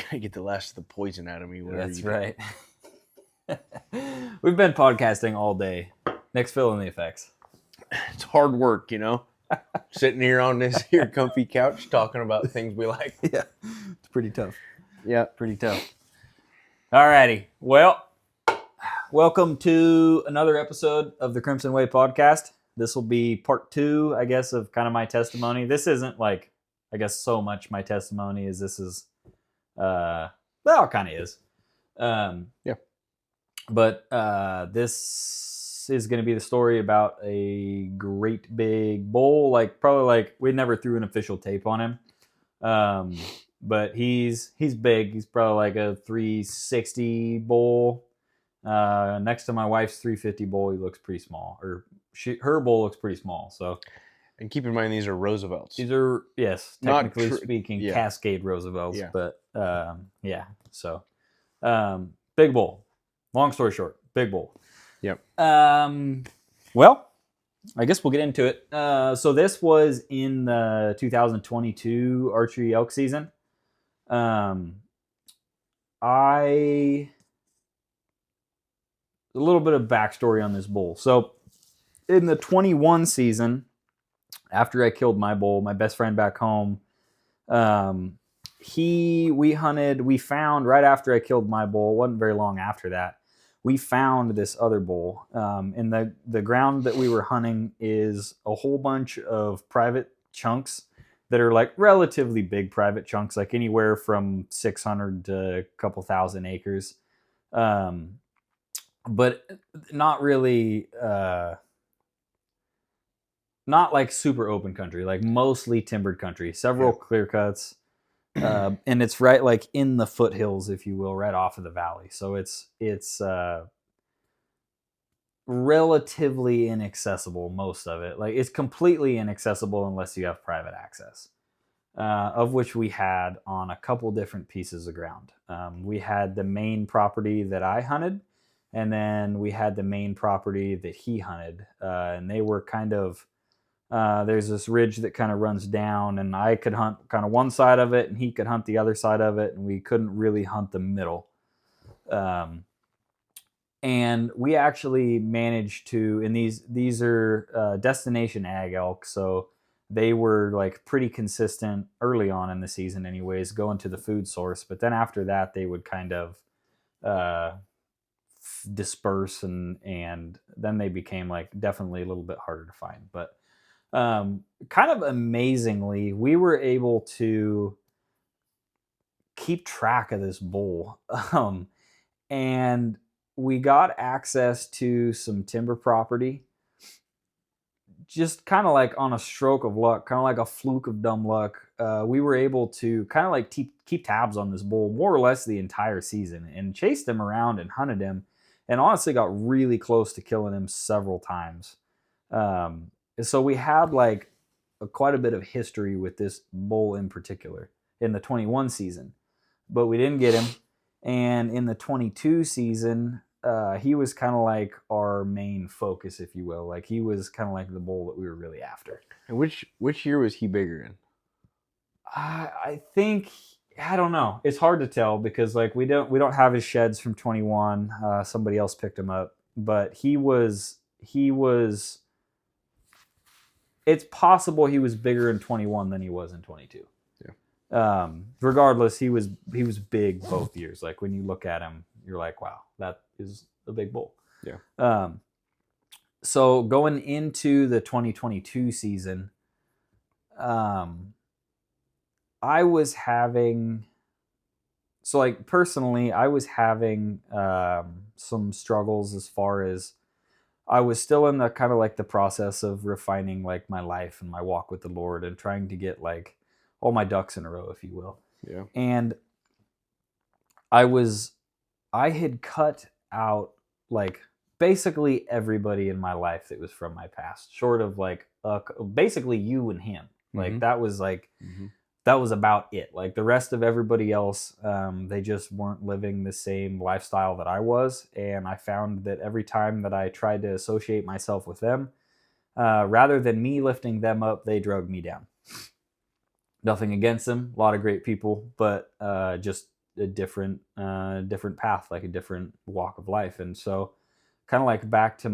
get the last of the poison out of me. That's right. We've been podcasting all day. Nick's feeling the effects. It's hard work, sitting here on this here comfy couch talking about things we like. Yeah, it's pretty tough. Yeah. Pretty tough. Alrighty. Well, welcome to another episode of the Crimson Way podcast. This will be part 2, I guess, of kind of my testimony. This isn't like, I guess, so much my testimony as this is, well, it kind of is. Yeah. But this is going to be the story about a great big bull. Probably we never threw an official tape on him. But he's big. He's probably like a 360 bull. Next to my wife's 350 bull, he looks pretty small. Her bull looks pretty small. So, and keep in mind these are Roosevelts. These are, yes, technically speaking, yeah. Cascade Roosevelts. Yeah. But yeah. So, big bull. Long story short, big bull. Yep. Well, I guess we'll get into it. So this was in the 2022 archery elk season. A little bit of backstory on this bull. So in the 21 season, after I killed my bull, my best friend back home, we found right after I killed my bull, it wasn't very long after that, we found this other bull. And the ground that we were hunting is a whole bunch of private chunks that are like relatively big private chunks, like anywhere from 600 to a couple thousand acres. But not really, not like super open country, like mostly timbered country, several clear cuts. And it's right like in the foothills, if you will, right off of the valley. So it's relatively inaccessible, most of it. Like it's completely inaccessible unless you have private access, of which we had on a couple different pieces of ground. We had the main property that I hunted, and then we had the main property that he hunted. And they were kind of, there's this ridge that kind of runs down, and I could hunt kind of one side of it and he could hunt the other side of it, and we couldn't really hunt the middle. And we actually managed to, and these are destination ag elk, so they were like pretty consistent early on in the season anyways, going to the food source. But then after that, they would kind of disperse, and then they became like definitely a little bit harder to find. But kind of amazingly, we were able to keep track of this bull. And we got access to some timber property, just kind of like on a stroke of luck, kind of like a fluke of dumb luck. We were able to kind of like keep tabs on this bull more or less the entire season, and chased him around and hunted him, and honestly got really close to killing him several times. So we had like quite a bit of history with this bull in particular in the 21 season, but we didn't get him. And in the 22 season, he was kind of like our main focus, if you will. Like he was kind of like the bull that we were really after. And which year was he bigger in? I think, I don't know. It's hard to tell because like we don't have his sheds from 21. Somebody else picked him up, but he was. It's possible he was bigger in 21 than he was in 22. Yeah. Regardless, he was big both years. Like when you look at him, you're like, wow, that is a big bull. Yeah. So going into the 2022 season, I was having some struggles as far as I was still in the kind of like the process of refining like my life and my walk with the Lord, and trying to get like all my ducks in a row, if you will. Yeah. And I had cut out like basically everybody in my life that was from my past, short of like basically you and him. Like that was like, that was about it. Like the rest of everybody else, they just weren't living the same lifestyle that I was. And I found that every time that I tried to associate myself with them, rather than me lifting them up, they drug me down. Nothing against them, a lot of great people, but just a different path, like a different walk of life. And so kind of like back to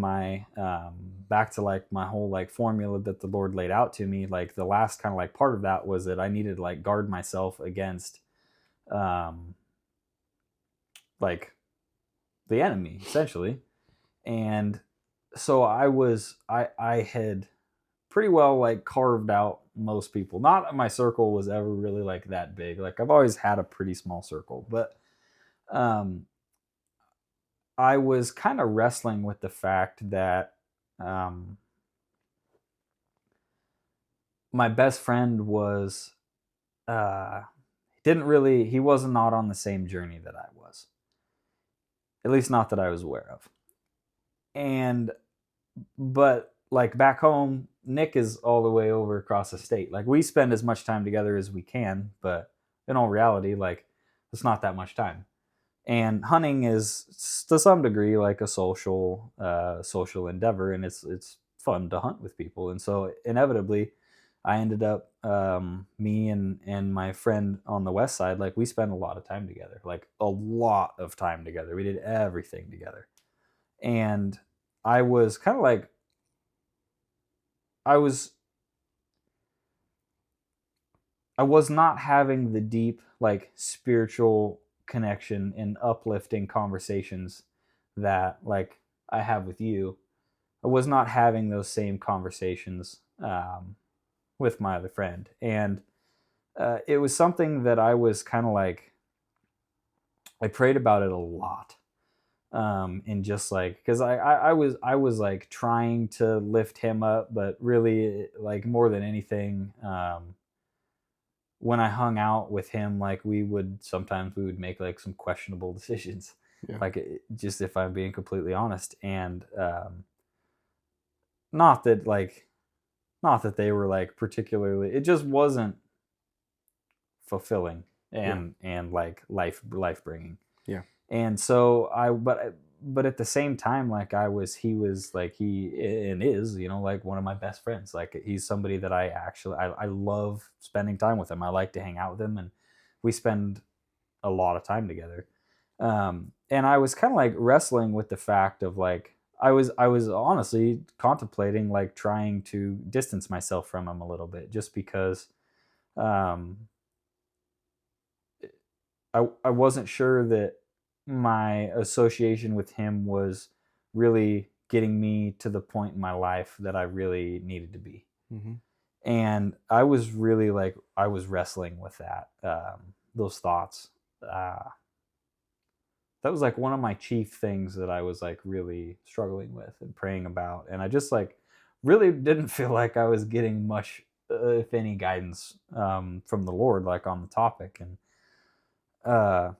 like my whole like formula that the Lord laid out to me, like the last kind of like part of that was that I needed to like guard myself against um like the enemy essentially. And so I had pretty well like carved out most people. Not that my circle was ever really like that big. Like I've always had a pretty small circle, but um I was kind of wrestling with the fact that um my best friend was uh didn't really he was not on the same journey that I was. At least not that I was aware of. And but like back home, Nick is all the way over across the state. Like we spend as much time together as we can, but in all reality, like it's not that much time. And hunting is to some degree like a social endeavor, and it's fun to hunt with people. And so inevitably, I ended up me and my friend on the west side, like we spent a lot of time together, like a lot of time together. We did everything together, and I was kind of like I was I was not having the deep like spiritual connection and uplifting conversations that like I have with you. I was not having those same conversations with my other friend, and it was something that I was kind of like I prayed about it a lot, and just like because I was like trying to lift him up, but really like more than anything. When I hung out with him, like we would make like some questionable decisions, Yeah. like just if I'm being completely honest, and not that like not that they were like particularly, it just wasn't fulfilling and like life bringing. Yeah. And so but at the same time, like he was like he and is, like one of my best friends. Like he's somebody that I love spending time with him. I like to hang out with him, and we spend a lot of time together. And I was kind of like wrestling with the fact of like I was honestly contemplating like trying to distance myself from him a little bit, just because um I wasn't sure that my association with him was really getting me to the point in my life that I really needed to be. Mm-hmm. And I was really like, I was wrestling with those thoughts. That was like one of my chief things that I was like really struggling with and praying about. And I just like really didn't feel like I was getting much, if any, guidance from the Lord, like on the topic. And uh,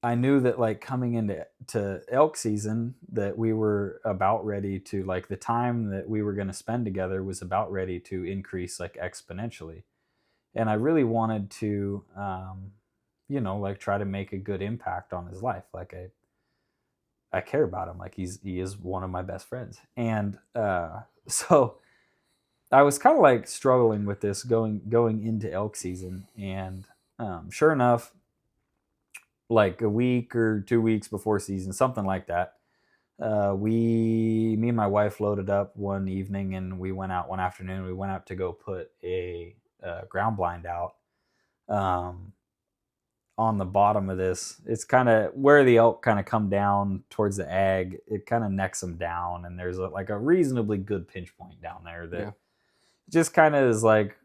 I knew that like coming into elk season, that we were about ready to like the time that we were going to spend together was about ready to increase like exponentially. And I really wanted to, like try to make a good impact on his life. Like I care about him. Like he is one of my best friends. And so I was kind of like struggling with this going into elk season. And sure enough, like a week or 2 weeks before season, something like that. Me and my wife loaded up one evening, and we went out one afternoon. We went out to go put a ground blind out um, on the bottom of this. It's kind of where the elk kind of come down towards the ag. It kind of necks them down, and there's like a reasonably good pinch point down there that just kind of is like,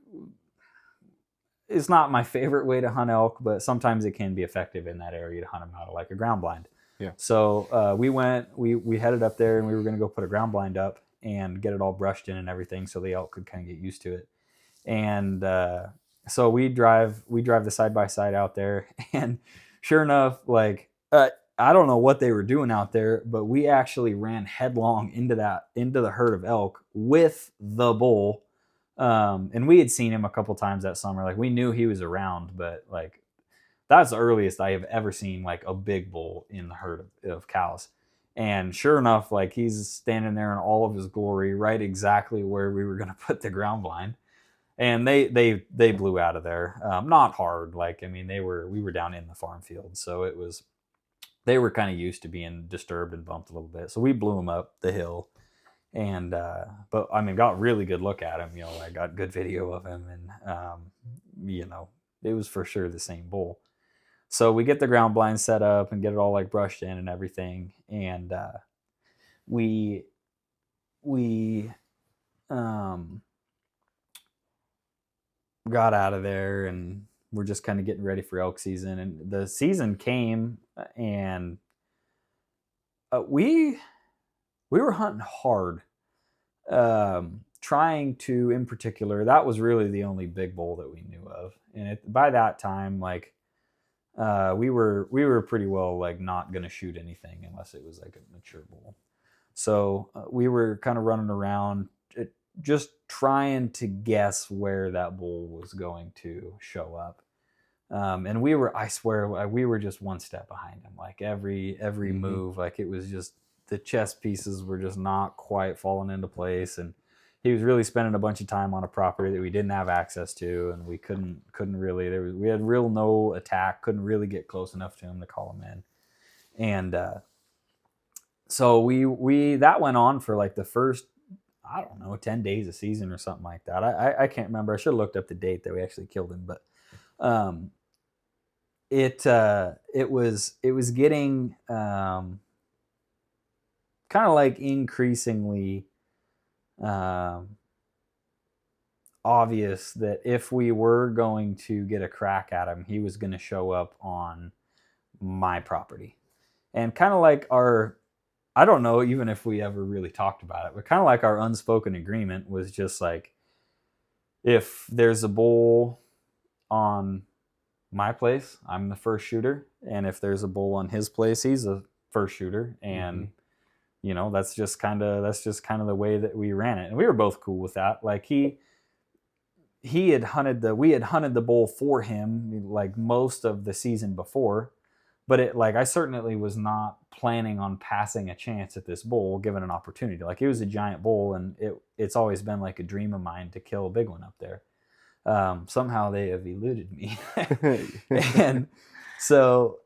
it's not my favorite way to hunt elk, but sometimes it can be effective in that area to hunt them out of like a ground blind. Yeah. So we headed up there, and we were going to go put a ground blind up and get it all brushed in and everything, so the elk could kind of get used to it. And so we drive the side by side out there, and sure enough, like I don't know what they were doing out there, but we actually ran headlong into the herd of elk with the bull. And we had seen him a couple times that summer. Like we knew he was around, but like that's the earliest I have ever seen like a big bull in the herd of cows. And sure enough, like he's standing there in all of his glory, right exactly where we were going to put the ground blind. And they blew out of there. Not hard. Like, I mean, we were down in the farm field, so they were kind of used to being disturbed and bumped a little bit. So we blew them up the hill, and but I mean, got really good look at him. You know, I got good video of him, and you know, it was for sure the same bull. So we get the ground blind set up and get it all like brushed in and everything, and we got out of there, and we're just kind of getting ready for elk season. And the season came, and we were hunting hard, trying to, in particular, that was really the only big bull that we knew of. And by that time, like we were pretty well like not gonna shoot anything unless it was like a mature bull. So we were kind of running around, just trying to guess where that bull was going to show up. And I swear, we were just one step behind him. Like every move, like it was just, the chess pieces were just not quite falling into place. And he was really spending a bunch of time on a property that we didn't have access to. And we couldn't really, we had real no attack, couldn't really get close enough to him to call him in. And, so we that went on for like the first, I don't know, 10 days of season or something like that. I can't remember. I should have looked up the date that we actually killed him, but it was getting kind of like increasingly obvious that if we were going to get a crack at him, he was going to show up on my property. And kind of like I don't know even if we ever really talked about it, but kind of like our unspoken agreement was just like, if there's a bull on my place, I'm the first shooter. And if there's a bull on his place, he's the first shooter. And, you know, that's just kind of the way that we ran it. And we were both cool with that. Like we had hunted the bull for him like most of the season before. But I certainly was not planning on passing a chance at this bull given an opportunity. Like it was a giant bull, and it's always been like a dream of mine to kill a big one up there. Somehow they have eluded me. And so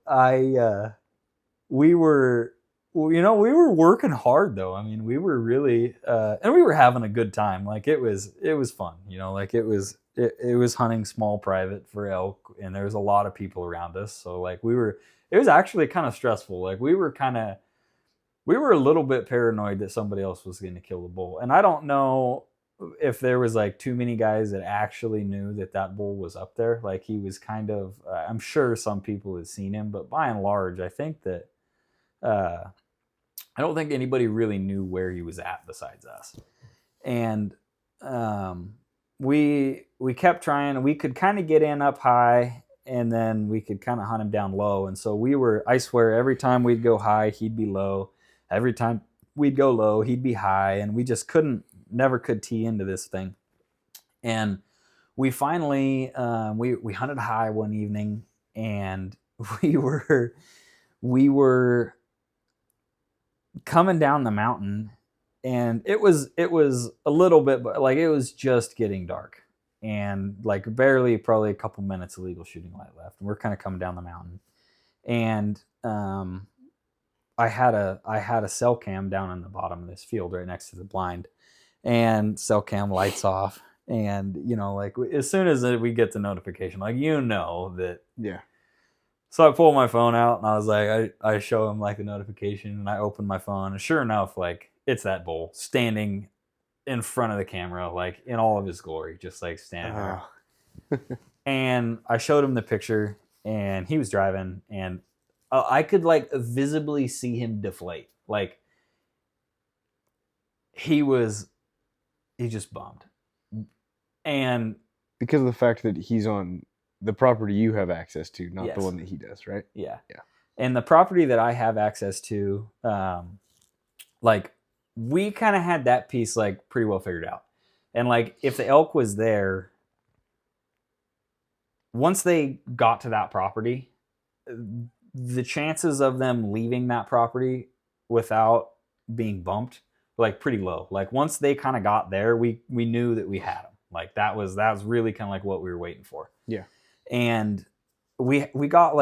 we were working hard though. I mean, we were really, and we were having a good time. Like it was fun, you know, like it was hunting small private for elk, and there was a lot of people around us. So like it was actually kind of stressful. Like we were a little bit paranoid that somebody else was going to kill the bull. And I don't know if there was like too many guys that actually knew that bull was up there. Like he was kind of, I'm sure some people had seen him, but by and large, I think that, I don't think anybody really knew where he was at besides us. And, we kept trying. We could kind of get in up high, and then we could kind of hunt him down low. And so I swear, every time we'd go high, he'd be low. Every time we'd go low, he'd be high. And we just never could tee into this thing. And we finally, we hunted high one evening, and we were coming down the mountain, and it was a little bit, but like it was just getting dark, and like barely, probably a couple minutes of legal shooting light left. And we're kind of coming down the mountain, and I had a cell cam down on the bottom of this field right next to the blind, and cell cam lights off, and you know, like as soon as we get the notification, like you know that, yeah. So I pull my phone out, and I was like, I show him like the notification, and I open my phone, and sure enough, like it's that bull standing in front of the camera, like in all of his glory, just like standing there. And I showed him the picture, and he was driving, and I could like visibly see him deflate. Like he just bummed. And because of the fact that he's on the property you have access to, not Yes. the one that he does, right? Yeah. Yeah. And the property that I have access to, like we kind of had that piece like pretty well figured out. And like if the elk was there, once they got to that property, the chances of them leaving that property without being bumped were like pretty low. Like once they kind of got there, we knew that we had them. Like that was really kind of like what we were waiting for. Yeah. And we got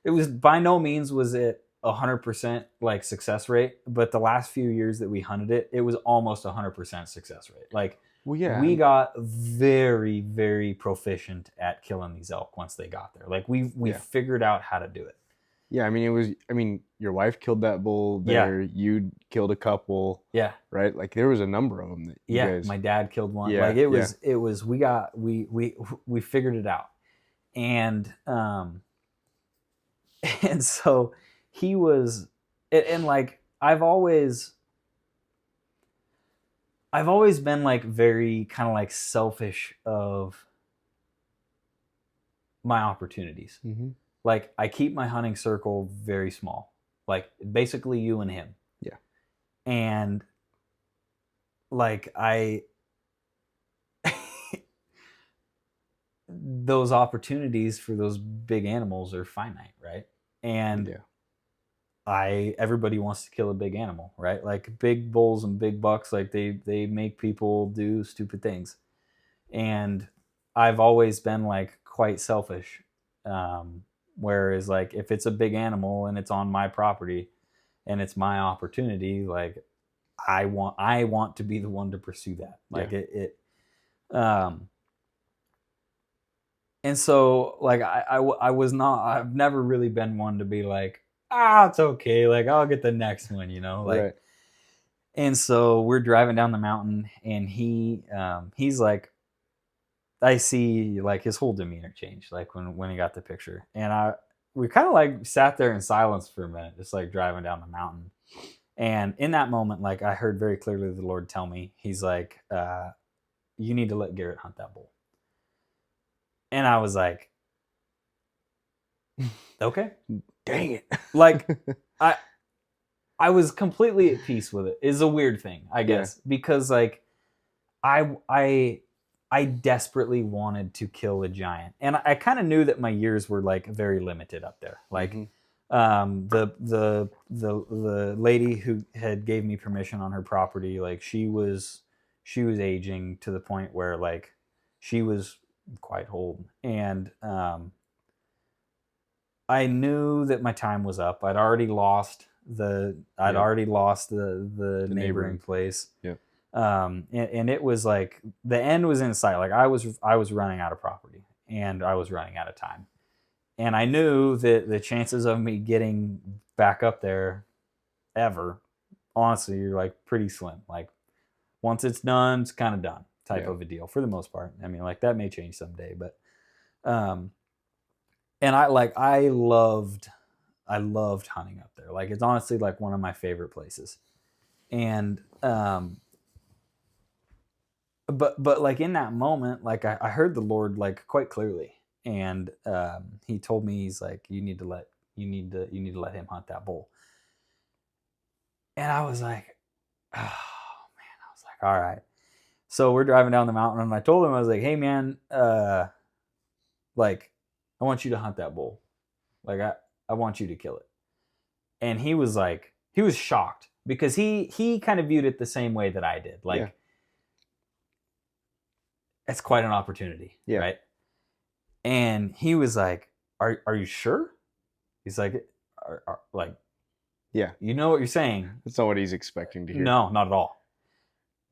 it was by no means was it 100% like success rate, but the last few years that we hunted it was almost 100% success rate. Like Well, yeah. we got very, very proficient at killing these elk once they got there. Like we figured out how to do it. Yeah, I mean, your wife killed that bull there. Yeah. You killed a couple. Yeah. Right? Like there was a number of them that you guys... my dad killed one. Yeah, like it was we figured it out. And and so he was, and like I've always been like very kind of like selfish of my opportunities. Mm-hmm. Like I keep my hunting circle very small, like basically you and him. Yeah. And like those opportunities for those big animals are finite, right? And everybody wants to kill a big animal, right? Like big bulls and big bucks, like they make people do stupid things. And I've always been like quite selfish. Whereas like if it's a big animal and it's on my property and it's my opportunity, like I want to be the one to pursue that. Like and so like I've never really been one to be like, it's okay, like I'll get the next one, you know, like. Right. And so we're driving down the mountain and he's like, I see like his whole demeanor change, like when he got the picture. And we kind of like sat there in silence for a minute, just like driving down the mountain. And in that moment, like I heard very clearly the Lord tell me, he's like, you need to let Garrett hunt that bull. And I was like, okay. Dang it. Like I was completely at peace with it. It's a weird thing, I guess, because like I desperately wanted to kill a giant. And I kind of knew that my years were like very limited up there. Like the lady who had gave me permission on her property, like she was aging to the point where like she was quite old. And I knew that my time was up. I'd already lost the neighboring place. Yeah. And it was like the end was in sight. Like I was running out of property and I was running out of time. And I knew that the chances of me getting back up there ever, honestly, are like pretty slim. Like once it's done, it's kind of done type of a deal for the most part. I mean, like that may change someday, but, and I loved hunting up there. Like it's honestly like one of my favorite places. And, but like in that moment, like I heard the Lord like quite clearly, and he told me, he's like, you need to let him hunt that bull. And I was like, oh man, I was like, all right. So we're driving down the mountain, and I told him, I was like, hey man, like I want you to hunt that bull. Like I want you to kill it. And he was like, he was shocked because he kind of viewed it the same way that I did. Like, it's quite an opportunity, right? And he was like, "Are you sure?" He's like, "Like, you know what you're saying." That's not what he's expecting to hear. No, not at all.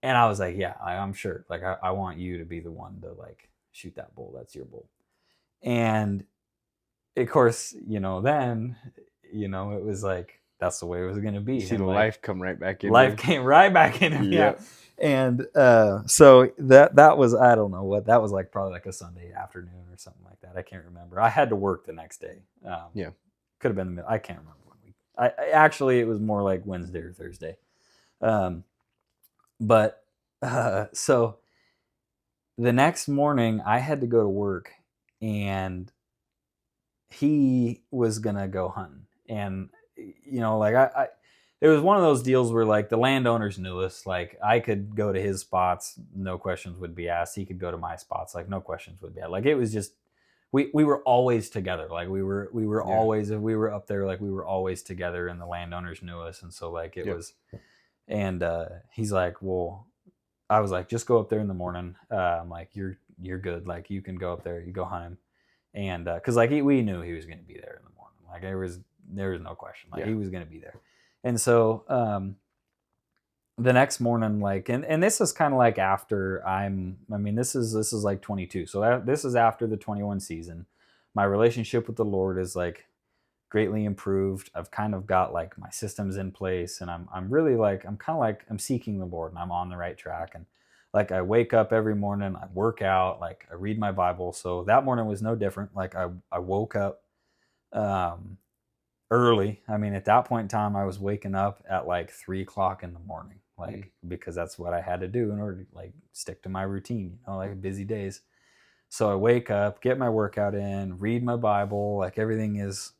And I was like, "Yeah, I'm sure. Like, I want you to be the one to like shoot that bull. That's your bull." And of course, then, it was like that's the way it was going to be. You see the life come right back in. Life came right back in him. Yeah. And so that was, I don't know what, that was like probably like a Sunday afternoon or something like that. I can't remember. I had to work the next day. Could have been I can't remember when I actually, it was more like Wednesday or Thursday. But so the next morning I had to go to work, and he was going to go hunting. And, like it was one of those deals where like the landowners knew us. Like I could go to his spots, no questions would be asked. He could go to my spots, like no questions would be asked. Like it was just, we were always together. Like we were always, if we were up there, like we were always together, and the landowners knew us. And so like it was, and he's like, well, I was like, just go up there in the morning. I'm like, you're good. Like, you can go up there, you go hunt him. And because like we knew he was going to be there in the morning. Like there was no question. Like, he was going to be there. And so the next morning, like, and this is kind of like after this is like 22. So this is after the 21 season. My relationship with the Lord is like greatly improved. I've kind of got like my systems in place, and I'm really like, I'm kind of like, I'm seeking the Lord, and I'm on the right track. And like, I wake up every morning, I work out, like, I read my Bible. So that morning was no different. Like, I woke up early. I mean, at that point in time, I was waking up at like 3 o'clock in the morning, like, because that's what I had to do in order to like stick to my routine, like busy days. So I wake up, get my workout in, read my Bible, like everything is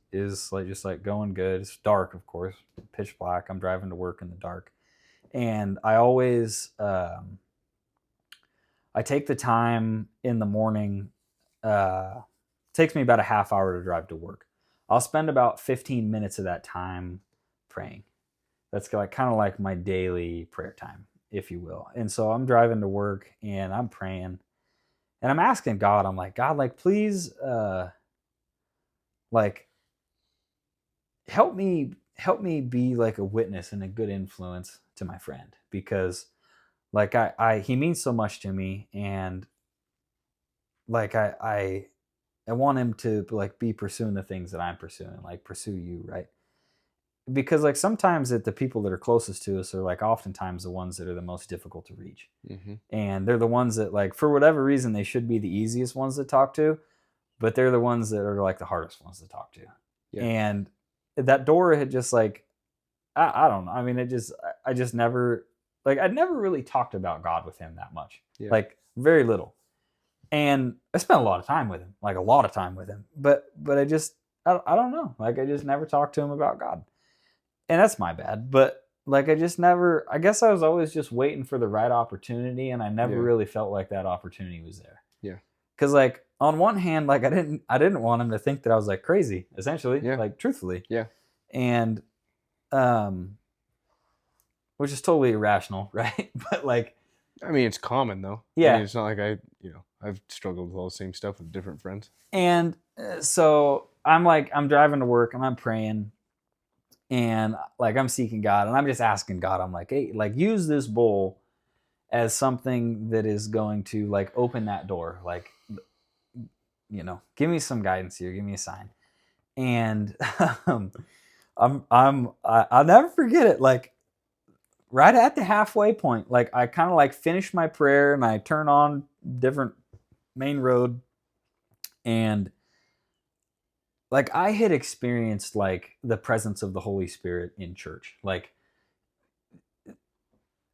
like just like going good. It's dark, of course, pitch black. I'm driving to work in the dark. And I always I take the time in the morning. Takes me about a half hour to drive to work. I'll spend about 15 minutes of that time praying. That's like kind of like my daily prayer time, if you will. And so I'm driving to work and I'm praying and I'm asking God, I'm like, God, like, please, like, help me be like a witness and a good influence to my friend, because like he means so much to me, and like I want him to like be pursuing the things that I'm pursuing, like pursue you, right? Because like sometimes the people that are closest to us are like oftentimes the ones that are the most difficult to reach. And they're the ones that, like, for whatever reason, they should be the easiest ones to talk to, but they're the ones that are like the hardest ones to talk to. And that door had just like, I don't know. I mean, I just never, like, I'd never really talked about God with him that much, like very little. And I spent a lot of time with him, like a lot of time with him, but I don't know. Like, I just never talked to him about God, and that's my bad. But like, I just never, I guess I was always just waiting for the right opportunity, and I never really felt like that opportunity was there. Cause like, on one hand, like, I didn't want him to think that I was like crazy, essentially, like, truthfully. And, which is totally irrational, right? But like, I mean, it's common though. I mean, it's not like I've struggled with all the same stuff with different friends. And so I'm driving to work and I'm praying, and like, I'm seeking God, and I'm just asking God, I'm like, hey, like, use this bowl as something that is going to like open that door, like, give me some guidance here, give me a sign. And I'll never forget it. Like, right at the halfway point, like, I kind of like finish my prayer and I turn on different main road, and like, I had experienced like the presence of the Holy Spirit in church, like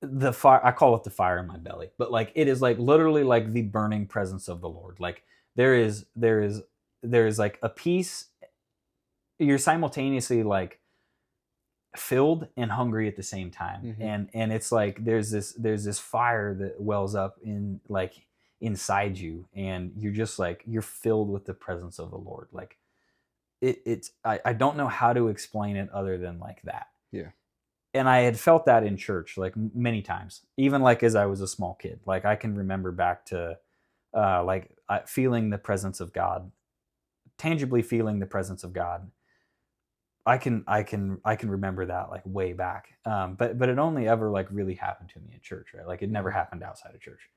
the fire. I call it the fire in my belly, but like, it is like literally like the burning presence of the Lord. Like, there is like a peace. You're simultaneously like filled and hungry at the same time. And it's like there's this fire that wells up in like inside you, and you're just like, you're filled with the presence of the Lord. Like, I don't know how to explain it other than like that. And I had felt that in church like many times, even like as I was a small kid. Like, I can remember back to feeling the presence of God, tangibly feeling the presence of God. I can remember that like way back. But it only ever like really happened to me in church, right? Like, it never happened outside of church.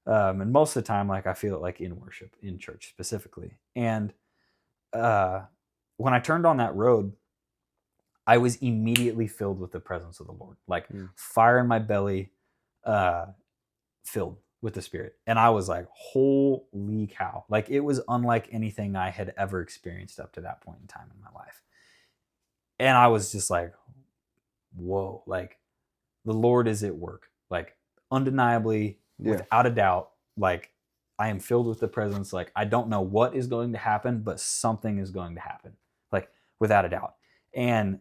And most of the time, like, I feel it like in worship, in church specifically. And when I turned on that road, I was immediately filled with the presence of the Lord, like fire in my belly, filled with the Spirit. And I was like, holy cow. Like, it was unlike anything I had ever experienced up to that point in time in my life. And I was just like, whoa, like, the Lord is at work. Like, undeniably, without a doubt, like, I am filled with the presence. Like, I don't know what is going to happen, but something is going to happen, like, without a doubt. And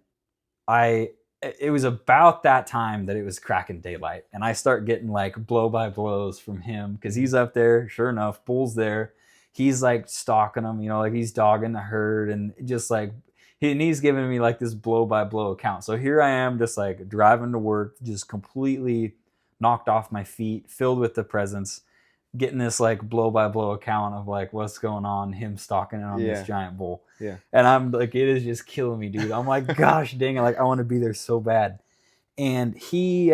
it was about that time that it was cracking daylight, and I start getting like blow by blows from him, because he's up there, sure enough, bull's there. He's like stalking them, like he's dogging the herd, and just like, he's giving me like this blow by blow account. So here I am, just like driving to work, just completely knocked off my feet, filled with the presence, getting this like blow by blow account of like what's going on, him stalking in on this giant bull. Yeah. And I'm like, it is just killing me, dude. I'm like, gosh dang it, like I want to be there so bad. And he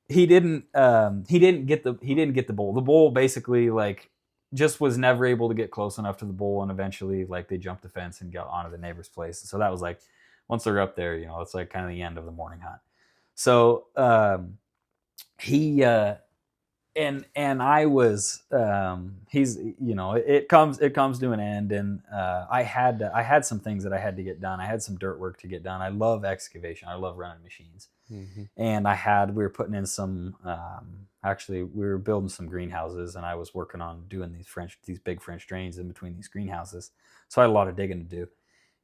didn't get the bull. The bull basically like just was never able to get close enough to the bull, and eventually like they jumped the fence and got onto the neighbor's place. So that was like, once they're up there, it's like kind of the end of the morning hunt. So he and I was he's it comes to an end, and I had some things that I had to get done. I had some dirt work to get done. I love excavation. I love running machines. Mm-hmm. And we were putting in some actually we were building some greenhouses, and I was working on doing these big French drains in between these greenhouses. So I had a lot of digging to do.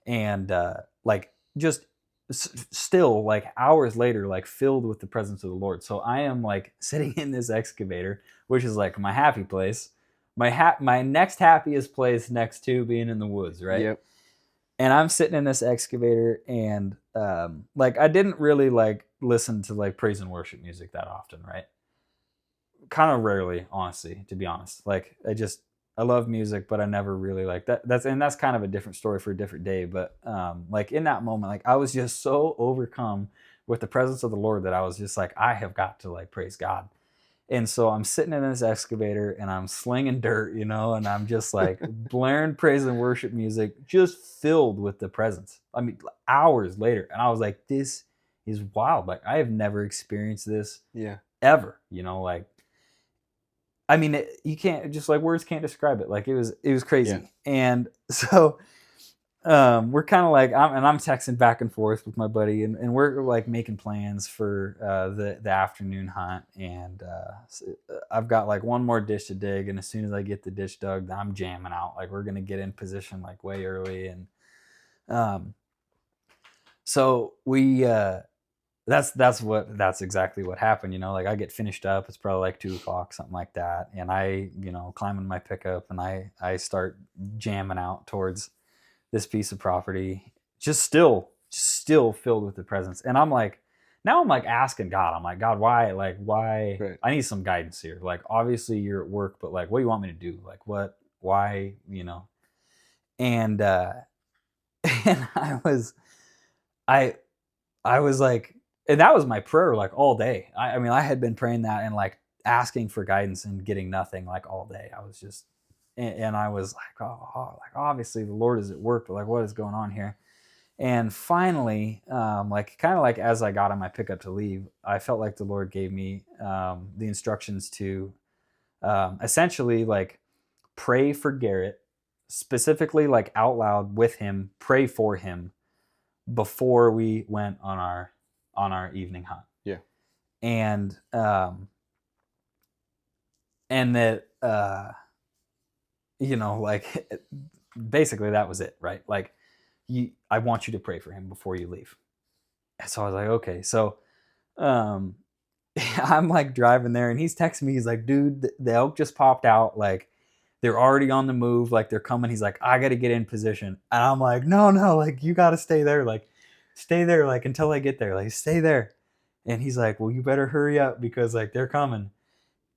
And like just still like hours later, like filled with the presence of the Lord. So I am like sitting in this excavator, which is like my happy place, my next happiest place next to being in the woods, right? Yep. And I'm sitting in this excavator, and like I didn't really like listen to like praise and worship music that often, right? Kind of rarely, honestly, to be honest. Like I love music, but I never really like that. That's kind of a different story for a different day. But like in that moment, like I was just so overcome with the presence of the Lord that I was just like, I have got to like praise God. And so I'm sitting in this excavator and I'm slinging dirt, and I'm just like blaring praise and worship music, just filled with the presence. I mean, hours later, and I was like, this is wild. Like I have never experienced this ever, like. I mean, you can't just like words can't describe it. Like it was crazy. Yeah. And so we're kind of like, I'm texting back and forth with my buddy, and we're like making plans for the afternoon hunt. And I've got like one more ditch to dig, and as soon as I get the ditch dug, I'm jamming out. Like we're gonna get in position like way early, and so we. That's exactly what happened. Like I get finished up, it's probably like 2:00, something like that. And I, climb in my pickup, and I start jamming out towards this piece of property, just still filled with the presence. And I'm like asking God, I'm like, God, why? Right. I need some guidance here. Like, obviously you're at work, but like, what do you want me to do? Like why, and, and I was like, and that was my prayer like all day. I mean, I had been praying that and like asking for guidance and getting nothing like all day. I was just, and I was like, oh, like obviously the Lord is at work, but like what is going on here? And finally, like kind of like as I got on my pickup to leave, I felt like the Lord gave me the instructions to essentially like pray for Garrett, specifically like out loud with him, pray for him before we went on our evening hunt. Yeah. And that like basically that was it, right? Like I want you to pray for him before you leave. And so I was like, okay. So I'm like driving there, and he's texting me, he's like, dude, the elk just popped out, like they're already on the move, like they're coming. He's like, I gotta get in position. And I'm like, no, like you gotta stay there, like stay there, like until I get there, like stay there. And he's like, well, you better hurry up because like they're coming.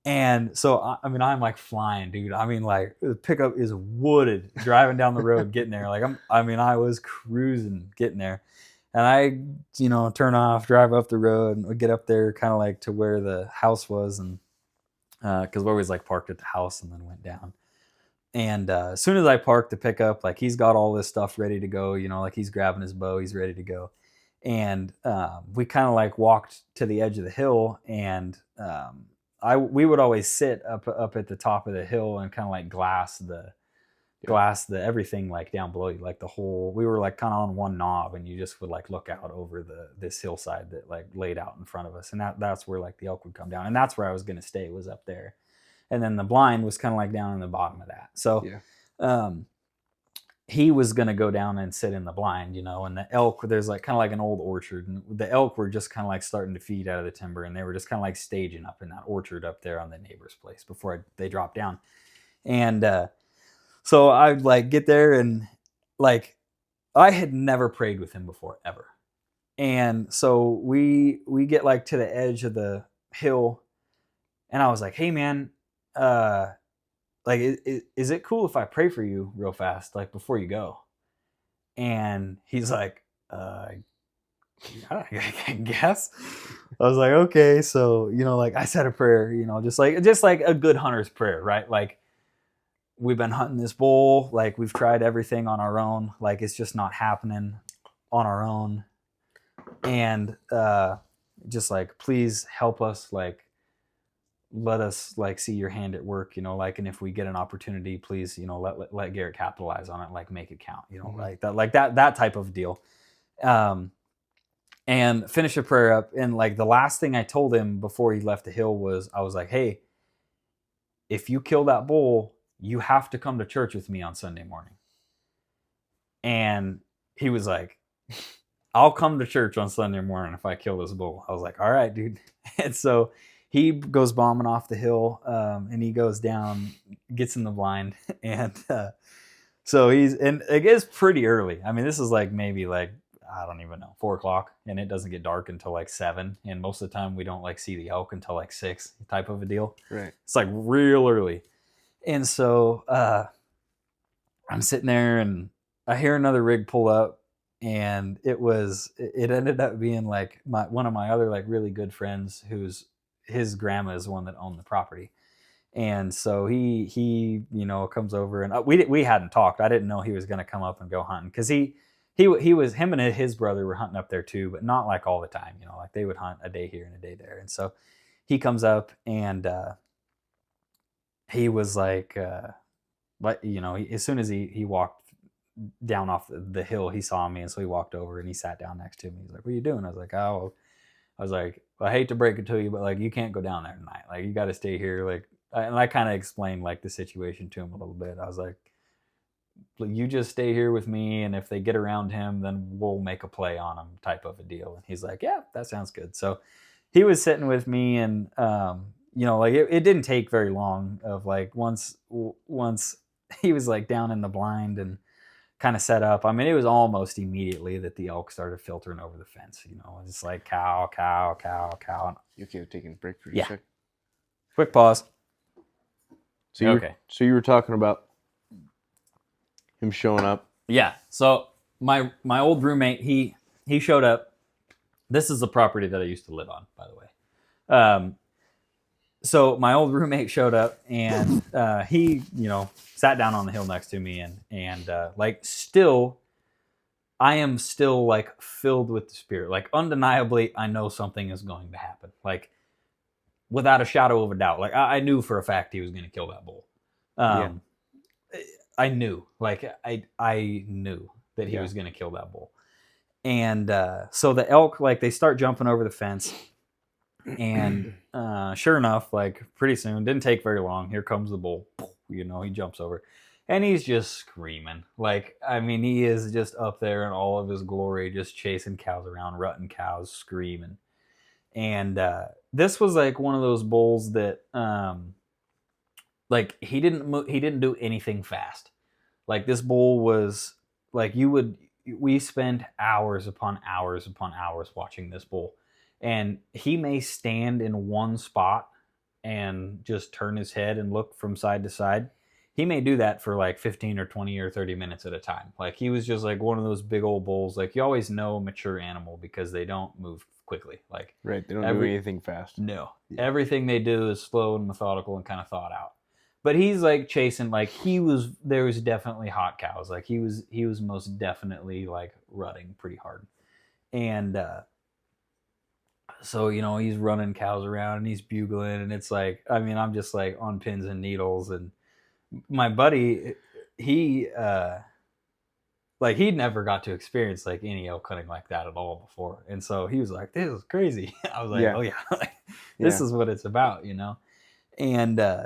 And so I mean, I'm like flying, dude. I mean, like the pickup is wooded, driving down the road, getting there. Like I was cruising, getting there. And I, turn off, drive up the road, and we get up there kind of like to where the house was. And because we always like parked at the house and then went down. And as soon as I parked the pickup, like he's got all this stuff ready to go, like he's grabbing his bow, he's ready to go. And we kind of like walked to the edge of the hill, and we would always sit up at the top of the hill and kind of like glass the everything like down below you, like the whole. We were like kind of on one knob, and you just would like look out over this hillside that like laid out in front of us, and that's where like the elk would come down, and that's where I was gonna stay, was up there. And then the blind was kind of like down in the bottom of that. So he was going to go down and sit in the blind, and the elk, there's like kind of like an old orchard, and the elk were just kind of like starting to feed out of the timber, and they were just kind of like staging up in that orchard up there on the neighbor's place before they dropped down. And so I'd like get there, and like I had never prayed with him before, ever. And so we get like to the edge of the hill, And I was like, hey man, like, is it cool if I pray for you real fast, like before you go? And he's like, yeah, I guess. I was like, okay. So, like I said a prayer, just like a good hunter's prayer, right? Like, we've been hunting this bull, like we've tried everything on our own, like it's just not happening on our own. And just like, please help us, like let us like see your hand at work, like, and if we get an opportunity, please, let Garrett capitalize on it, like make it count, like that type of deal. And finish a prayer up. And like the last thing I told him before he left the hill was, I was like, hey, if you kill that bull, you have to come to church with me on Sunday morning. And he was like, I'll come to church on Sunday morning if I kill this bull. I was like, all right, dude. And so he goes bombing off the hill, and he goes down, gets in the blind. And so and it is pretty early. I mean, this is like maybe like, I don't even know, 4:00, and it doesn't get dark until like 7. And most of the time we don't like see the elk until like 6, type of a deal. Right. It's like real early. And so I'm sitting there and I hear another rig pull up, and it ended up being like one of my other like really good friends, his grandma is the one that owned the property. And so he comes over, and we hadn't talked. I didn't know he was going to come up and go hunting, because he was, him and his brother were hunting up there too, but not like all the time, like they would hunt a day here and a day there. And so he comes up, and he was like, but as soon as he walked down off the hill, he saw me, and so he walked over and he sat down next to me. He's like, what are you doing? I was like, well, I hate to break it to you, but like, you can't go down there tonight. Like, you got to stay here. Like, and I kind of explained like the situation to him a little bit. I was like, you just stay here with me, and if they get around him, then we'll make a play on him, type of a deal. And he's like, yeah, that sounds good. So he was sitting with me, and like it didn't take very long. Of like, once he was like down in the blind and kind of set up, I mean, it was almost immediately that the elk started filtering over the fence. It's like cow, cow, cow, cow. You okay with taking a break for Yeah. a sec? Quick pause. So you were talking about him showing up. Yeah. So my old roommate, he showed up. This is the property that I used to live on, by the way. So my old roommate showed up, and he sat down on the hill next to me, and like, still, I am still like filled with the spirit. Like, undeniably, I know something is going to happen. Like, without a shadow of a doubt. Like, I knew for a fact he was going to kill that bull. I knew, like, I knew that he was going to kill that bull. And so the elk, like, they start jumping over the fence, and sure enough, like, pretty soon, didn't take very long, here comes the bull. He jumps over, and he's just screaming. Like, I mean, he is just up there in all of his glory, just chasing cows around, rutting cows, screaming. And this was like one of those bulls that like, he didn't do anything fast. Like, this bull was like, we spend hours upon hours upon hours watching this bull, and he may stand in one spot and just turn his head and look from side to side. He may do that for like 15 or 20 or 30 minutes at a time. Like, he was just like one of those big old bulls. Like, you always know a mature animal because they don't move quickly. Like, right, they don't do anything fast. No, everything they do is slow and methodical and kind of thought out. But he's like chasing, like, there was definitely hot cows. Like, he was most definitely like rutting pretty hard. And so he's running cows around, and he's bugling, and it's like, I mean, I'm just like on pins and needles. And my buddy, he like, he'd never got to experience like any elk hunting like that at all before, and so he was like, this is crazy. I was like, oh yeah, like, this is what it's about. And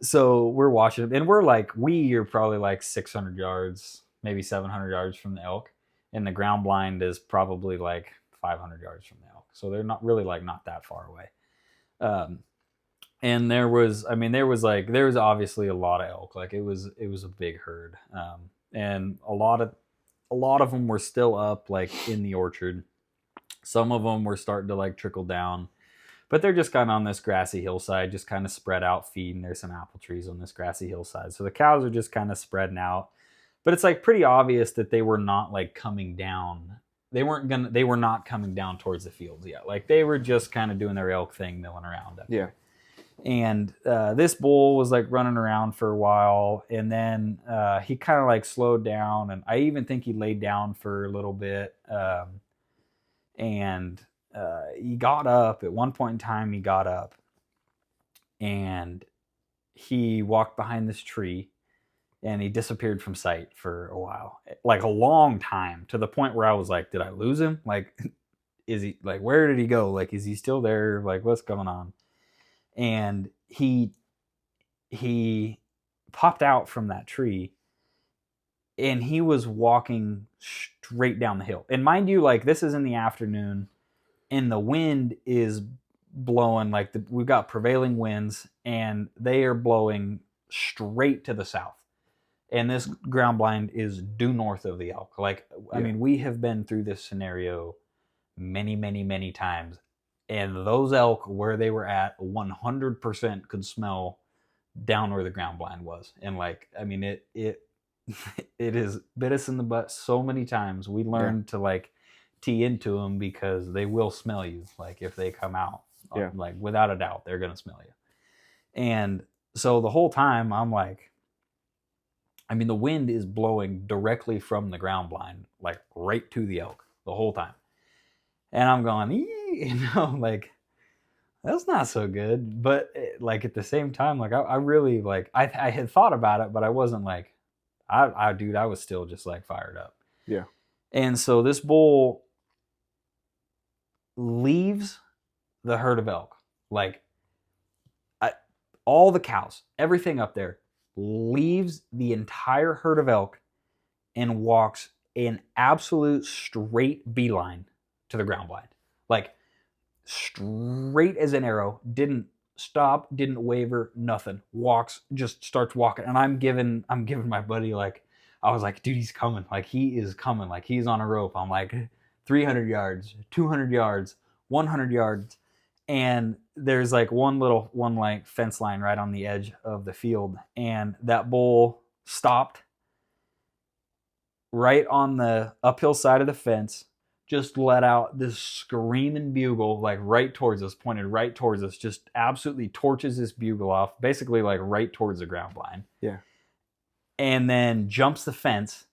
so we're watching them, and we're probably like 600 yards, maybe 700 yards from the elk, and the ground blind is probably like 500 yards from the elk, so they're not really like not that far away. And there was obviously a lot of elk. Like, it was a big herd, and a lot of them were still up, like, in the orchard. Some of them were starting to like trickle down, But they're just kind of on this grassy hillside, just kind of spread out feeding. There's some apple trees on this grassy hillside. So the cows are just kind of spreading out. But it's like pretty obvious that they were not like coming down. They were not coming down towards the fields yet. Like they were just kind of doing their elk thing, milling around up there. And this bull was like running around for a while, and then he kind of like slowed down, and I even think he laid down for a little bit. And he got up at one point in time. He got up, and he walked behind this tree, and he disappeared from sight for a while, like a long time, to the point where I was like, did I lose him? Like, is he like, where did he go? Like, is he still there? Like, what's going on? And he popped out from that tree, and he was walking straight down the hill. And mind you, like, this is in the afternoon, and the wind is blowing, like we've got prevailing winds, and they are blowing straight to the south. And this ground blind is due north of the elk. Like, I mean, we have been through this scenario many, many, many times. And those elk, where they were at, 100% could smell down where the ground blind was. And like, I mean, it has bit us in the butt so many times. We learned to like tee into them, because they will smell you. Like if they come out, like without a doubt, they're going to smell you. And so the whole time I'm like, I mean, the wind is blowing directly from the ground blind, like right to the elk the whole time. And I'm going, you know, like, that's not so good. But like at the same time, like I really like, I had thought about it, but I wasn't like, I was still just like fired up. Yeah. And so this bull leaves the herd of elk, like all the cows, everything up there, leaves the entire herd of elk and walks an absolute straight beeline to the ground blind. Like straight as an arrow, didn't stop, didn't waver, nothing. Walks, just starts walking. And I'm giving my buddy, like, I was like, dude, he's coming. Like he is coming. Like he's on a rope. I'm like 300 yards, 200 yards, 100 yards. And there's like one like fence line right on the edge of the field. And that bull stopped right on the uphill side of the fence, just let out this screaming bugle, like right towards us, pointed right towards us, just absolutely torches this bugle off, basically like right towards the ground blind. Yeah. And then jumps the fence,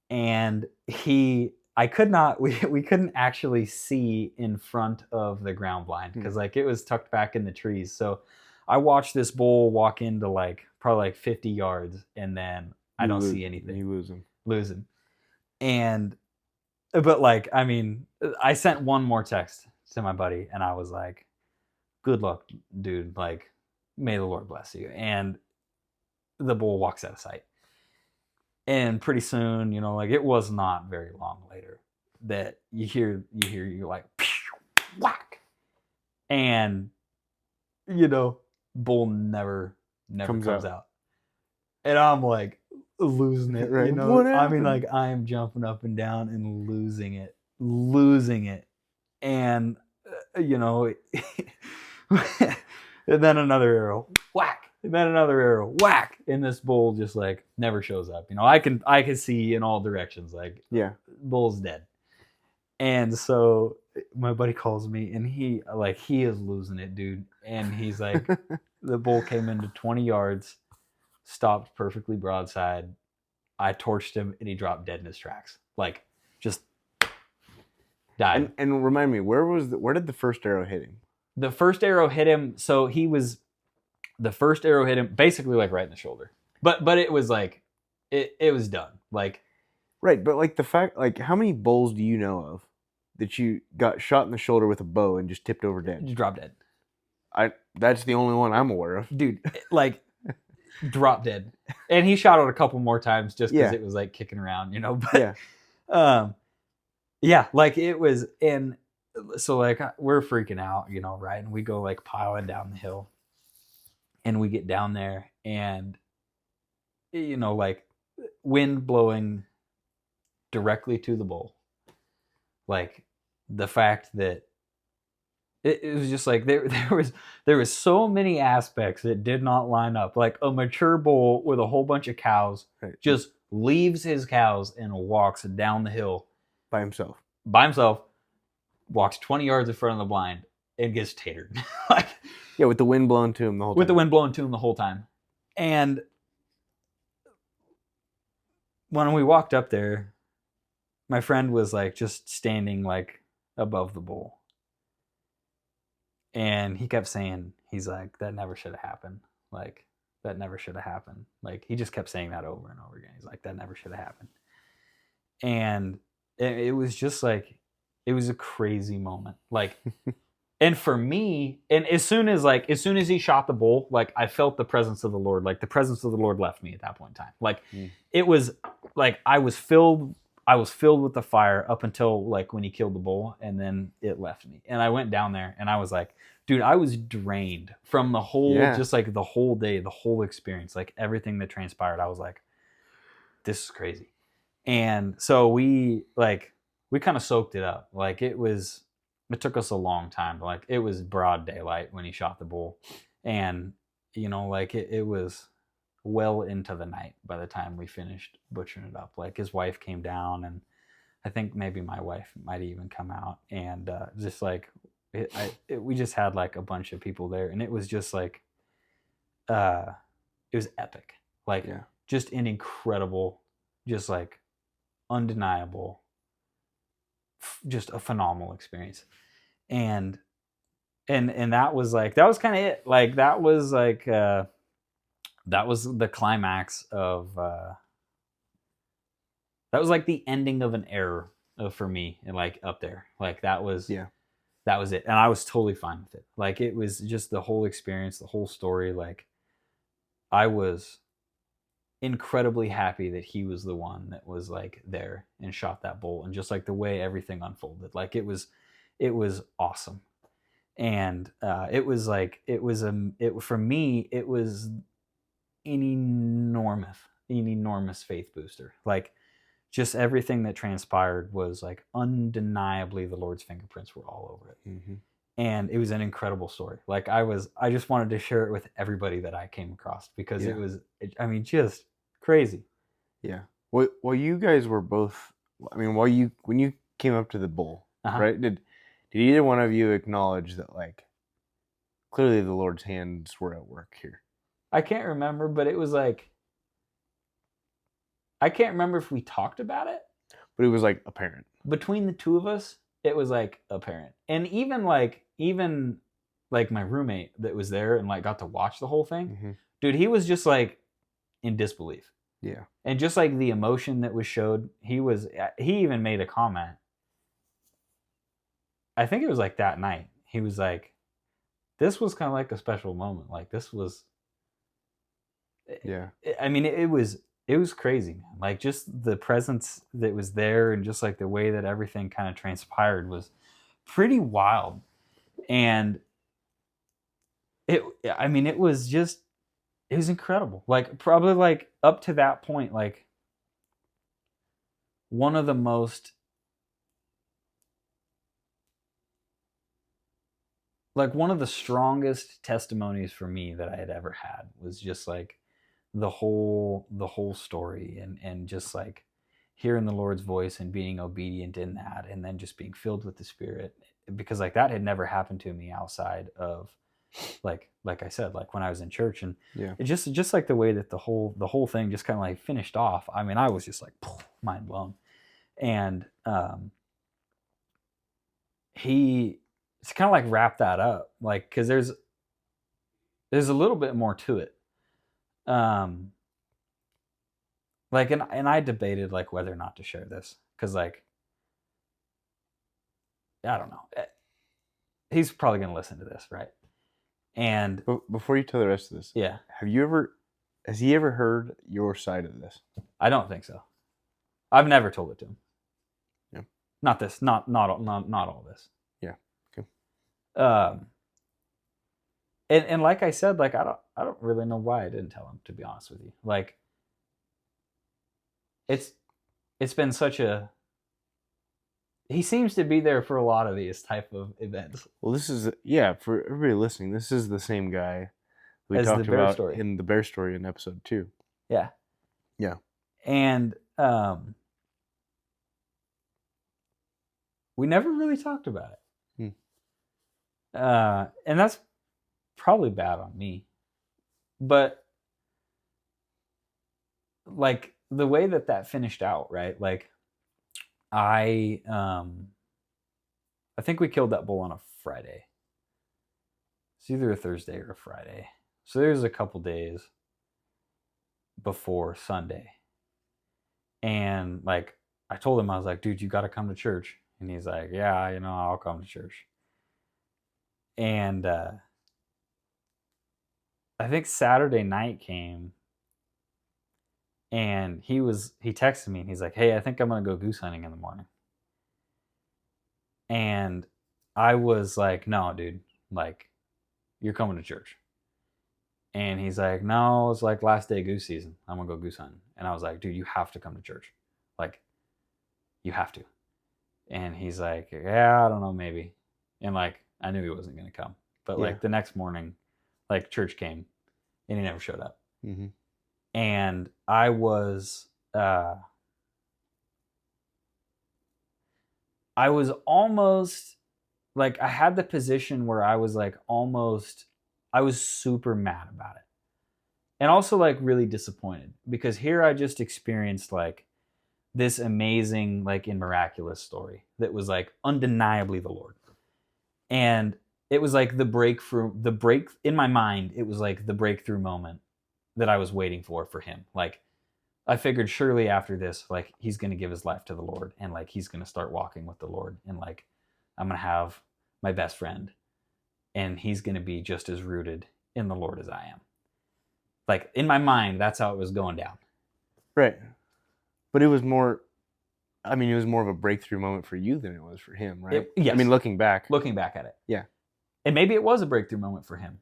and we couldn't actually see in front of the ground blind, because like it was tucked back in the trees. So I watched this bull walk into like probably like 50 yards, and then I don't see anything. You lose him. And but like, I mean, I sent one more text to my buddy, and I was like, good luck, dude. Like, may the Lord bless you. And the bull walks out of sight. And pretty soon, you know, like it was not very long later that you're like, whack. And, you know, bull never comes out. And I'm like losing it, right? You know, I mean, like I am jumping up and down and losing it. And, you know, and then another arrow, whack. And then another arrow, whack, and this bull just like never shows up. You know, I can see in all directions, like, bull's dead. And so my buddy calls me, and he is losing it, dude. And he's like, the bull came into 20 yards, stopped perfectly broadside. I torched him, and he dropped dead in his tracks, like just died. And remind me, where did the first arrow hit him? The first arrow hit him. So the first arrow hit him basically like right in the shoulder, but it was like, it was done. Like, right. But like the fact, like how many bulls do you know of that you got shot in the shoulder with a bow and just tipped over dead? Just dropped dead. That's the only one I'm aware of. Dude, like dropped dead. And he shot it a couple more times just because it was like kicking around, you know, but like it was. And so like we're freaking out, you know, right? And we go like piling down the hill. And we get down there, and, you know, like wind blowing directly to the bull. Like the fact that it was just like there was so many aspects that did not line up. Like a mature bull with a whole bunch of cows Right. just leaves his cows and walks down the hill By himself. by himself, walks 20 yards in front of the blind, and gets tatered. Like, Yeah, with the wind blowing to him the whole time. with the wind blowing to him the whole time. And when we walked up there, my friend was like just standing like above the bull. And he kept saying, he's like, that never should have happened. Like, that never should have happened. Like, he just kept saying that over and over again. He's like, that never should have happened. And it was just like, it was a crazy moment. Like, and for me, and as soon as he shot the bull, like I felt the presence of the Lord. Like the presence of the Lord left me at that point in time. Like it was like I was filled with the fire up until like when he killed the bull, and then it left me. And I went down there and I was like, dude, I was drained from the whole, just like the whole day, the whole experience, like everything that transpired. I was like, this is crazy. And so we kind of soaked it up. Like it took us a long time. Like it was broad daylight when he shot the bull, and like it was well into the night by the time we finished butchering it up. Like his wife came down, and I think maybe my wife might even come out, and just like we just had like a bunch of people there, and it was just like it was epic. Like just an incredible, just like undeniable, just a phenomenal experience. And that was kind of it. Like that was the climax of that was like the ending of an era for me, and like up there, like that was it. And I was totally fine with it. Like it was just the whole experience, the whole story. Like I was incredibly happy that he was the one that was like there and shot that bull, and just like the way everything unfolded, like it was awesome. And it was for me it was an enormous faith booster. Like just everything that transpired was like undeniably the Lord's fingerprints were all over it. And it was an incredible story. Like I just wanted to share it with everybody that I came across, because it was just crazy. Well, you guys were both, when you came up to the bull, right, did either one of you acknowledge that like clearly the Lord's hands were at work here? I can't remember, but it was like, I can't remember if we talked about it, but it was like apparent between the two of us. It was like apparent. And even my roommate that was there and like got to watch the whole thing, dude, he was just like in disbelief. And just like the emotion that was showed, he even made a comment. I think it was like that night. He was like, this was kind of like a special moment. Like this was, I mean, it was crazy, man. Like just the presence that was there, and just like the way that everything kind of transpired was pretty wild. And it was incredible. Like probably like up to that point, like one of the most, like one of the strongest testimonies for me that I had ever had was just like the whole story, and just like hearing the Lord's voice and being obedient in that, and then just being filled with the Spirit, because like that had never happened to me outside of like I said, like when I was in church. And it just like the way that the whole thing just kind of like finished off. I mean, I was just like mind blown. And he kind of like wrapped that up, like because there's a little bit more to it. Like and I debated like whether or not to share this, because like I don't know, he's probably gonna listen to this, right? And before you tell the rest of this, has he ever heard your side of this? I don't think so. I've never told it to him. Not this, not all this. Okay. And like I said, like I don't really know why I didn't tell him, to be honest with you. Like it's been such a he seems to be there for a lot of these type of events. Well, this is for everybody listening. This is the same guy we As the talked bear about story. in the bear story in episode 2. Yeah. Yeah. And we never really talked about it. And that's probably bad on me. But like the way that finished out, right? Like I think we killed that bull on a Friday. It's either a Thursday or a Friday. So there's a couple days before Sunday. And like I told him, I was like, dude, you got to come to church. And he's like, yeah, I'll come to church. And I think Saturday night came, and he texted me and he's like, hey, I think I'm going to go goose hunting in the morning. And I was like, no, dude, like, you're coming to church. And he's like, no, it's like last day of goose season. I'm going to go goose hunting. And I was like, dude, you have to come to church. Like, you have to. And he's like, yeah, I don't know, maybe. And like, I knew he wasn't going to come. But like the next morning, like church came and he never showed up. Mm-hmm. And I was almost like, I had the position where I was like I was super mad about it. And also like really disappointed, because here I just experienced like this amazing, like, and miraculous story that was like undeniably the Lord. And it was like the break in my mind, it was like the breakthrough moment that I was waiting for him. Like, I figured surely after this, like, he's going to give his life to the Lord, and like he's going to start walking with the Lord, and like I'm going to have my best friend, and he's going to be just as rooted in the Lord as I am. Like, in my mind, that's how it was going down. Right. But it was more of a breakthrough moment for you than it was for him, right? Yes. I mean, looking back at it. Yeah. And maybe it was a breakthrough moment for him.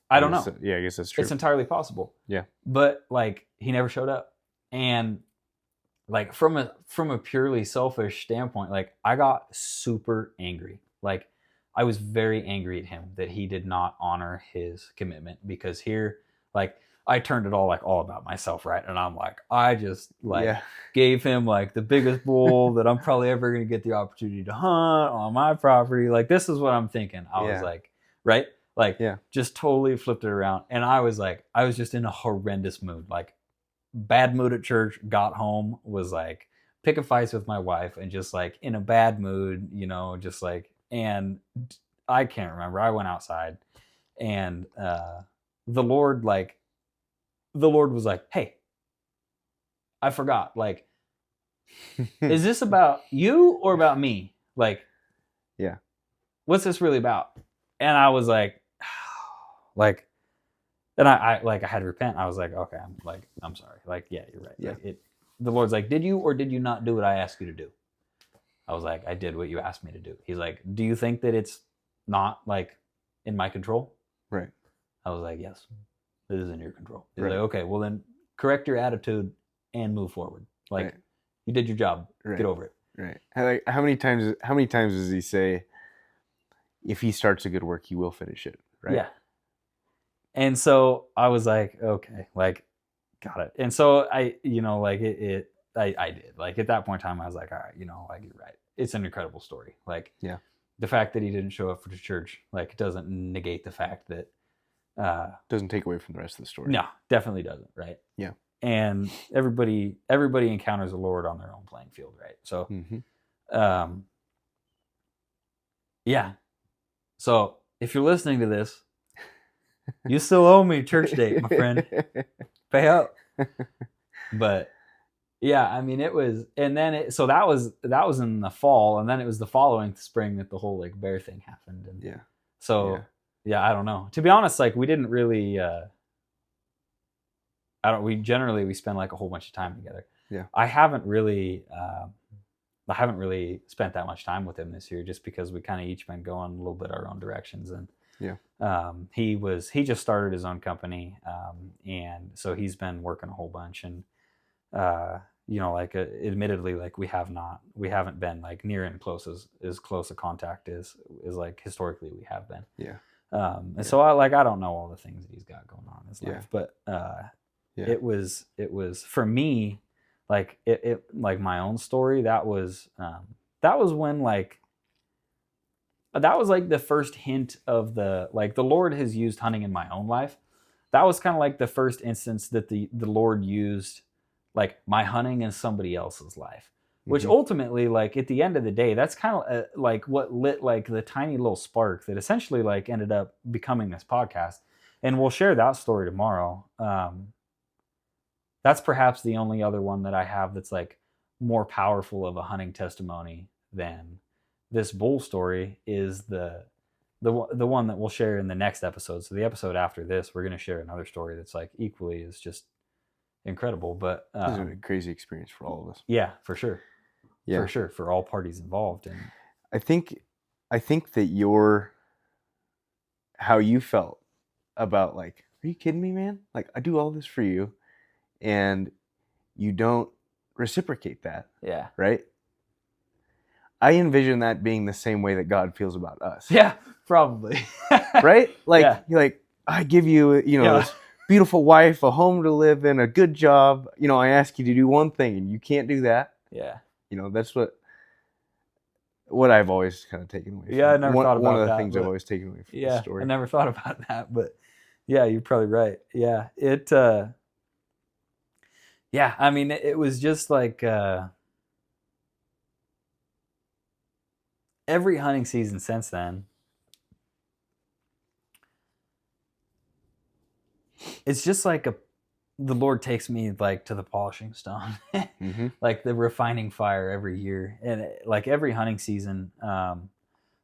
I don't know. Yeah, I guess that's true. It's entirely possible. Yeah. But like, he never showed up. And like, from a purely selfish standpoint, like, I got super angry. Like, I was very angry at him that he did not honor his commitment, because here, like, I turned it all about myself, right? And I'm like, I just gave him like the biggest bull that I'm probably ever going to get the opportunity to hunt on my property. Like, this is what I'm thinking. I was like, right? Like, just totally flipped it around. And I was just in a horrendous mood, like bad mood at church, got home, was like picking fights with my wife, and just like in a bad mood, just like, and I can't remember. I went outside, and the Lord was like, hey, I forgot. Like, is this about you or about me? Like, yeah, what's this really about? And I was like, like, and I had to repent. I was like, okay, I'm sorry. Like, yeah, you're right. Yeah. Like, the Lord's like, did you or did you not do what I asked you to do? I was like, I did what you asked me to do. He's like, do you think that it's not like in my control? Right. I was like, yes, it is in your control. He's like, okay, well then correct your attitude and move forward. Like, you did your job. Get over it. Right. Like, how many times does he say, if he starts a good work, he will finish it? Right. Yeah. And so I was like, okay, like, got it. And so I did. Like, at that point in time, I was like, all right, like, you're right. It's an incredible story. Like, the fact that he didn't show up for the church, like, doesn't negate the fact that doesn't take away from the rest of the story. No, definitely doesn't. Right. Yeah. And everybody encounters the Lord on their own playing field, right? So, yeah. So if you're listening to this, you still owe me church date, my friend. Pay up. But yeah, I mean, it was, and then so that was in the fall, and then it was the following spring that the whole like bear thing happened. And so I don't know. To be honest, like, we didn't really we spend like a whole bunch of time together. Yeah. I haven't really spent that much time with him this year, just because we kind of each been going a little bit our own directions. And he just started his own company, and so he's been working a whole bunch, and like admittedly, like we haven't been like near and as close a contact as like historically we have been. Yeah. And so I don't know all the things that he's got going on in his life, but it was for me, like it like my own story. That was when that was like the first hint of the Lord has used hunting in my own life. That was kind of like the first instance that the Lord used like my hunting in somebody else's life, which ultimately, like at the end of the day, that's kind of like what lit like the tiny little spark that essentially like ended up becoming this podcast. And we'll share that story tomorrow. That's perhaps the only other one that I have that's like more powerful of a hunting testimony than this bull story is the one that we'll share in the next episode. So the episode after this, we're going to share another story that's like equally is just incredible. But this is a crazy experience for all of us. Yeah, for sure. Yeah, for sure, for all parties involved. And I think that how you felt about like, are you kidding me, man? Like I do all this for you, and you don't reciprocate that. Yeah. Right. I envision that being the same way that God feels about us. Yeah, probably. Right? Like, you're like, I give you, this beautiful wife, a home to live in, a good job. I ask you to do one thing and you can't do that. Yeah. That's what I've always kind of taken away from. Yeah, I never thought about that. One of the things I've always taken away from the story. I never thought about that, but yeah, you're probably right. Yeah. Yeah, I mean, it was just like every hunting season since then, it's just like the Lord takes me like to the polishing stone, like the refining fire every year, and like every hunting season,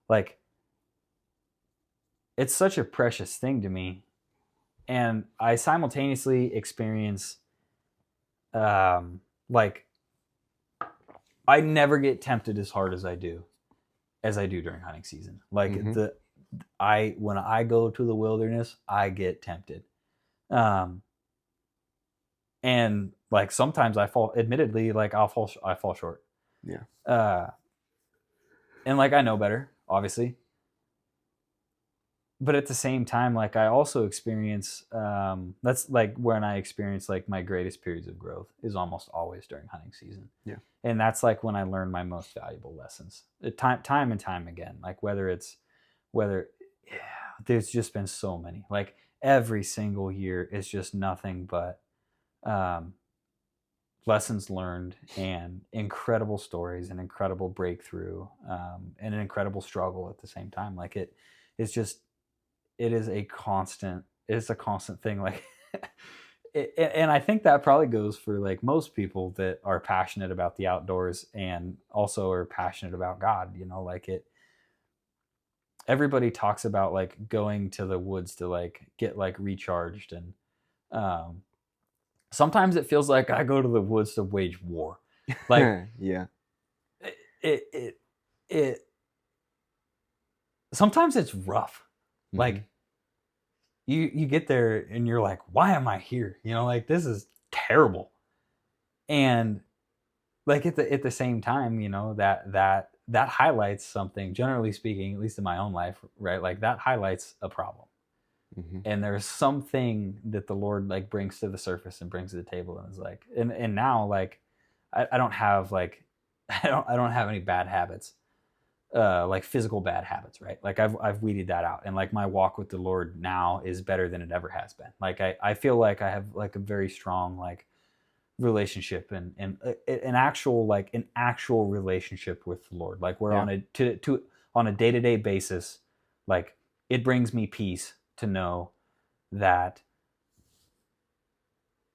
like it's such a precious thing to me, and I simultaneously experience, like I never get tempted as hard as I do during hunting season. Like when I go to the wilderness, I get tempted. And like sometimes I fall, admittedly, like I fall short. Yeah. And like I know better, obviously. But at the same time, like I also experience, that's like when I experience like my greatest periods of growth is almost always during hunting season. Yeah. And that's like when I learn my most valuable lessons, time and time again. Like there's just been so many. Like every single year is just nothing but lessons learned and incredible stories and incredible breakthrough, and an incredible struggle at the same time. Like it is a constant thing. Like and I think that probably goes for like most people that are passionate about the outdoors and also are passionate about God, like everybody talks about like going to the woods to like get like recharged, and sometimes it feels like I go to the woods to wage war. Like yeah. It sometimes it's rough. Like you get there and you're like, why am I here? Like this is terrible. And like at the same time, that highlights something, generally speaking, at least in my own life, right? Like that highlights a problem. And there's something that the Lord like brings to the surface and brings to the table, and is like, and now like I don't have like I don't have any bad habits, like physical bad habits, right? Like I've weeded that out, and like my walk with the Lord now is better than it ever has been. Like I feel like I have like a very strong like relationship and an actual relationship with the Lord. Like we're on a day-to-day basis, like it brings me peace to know that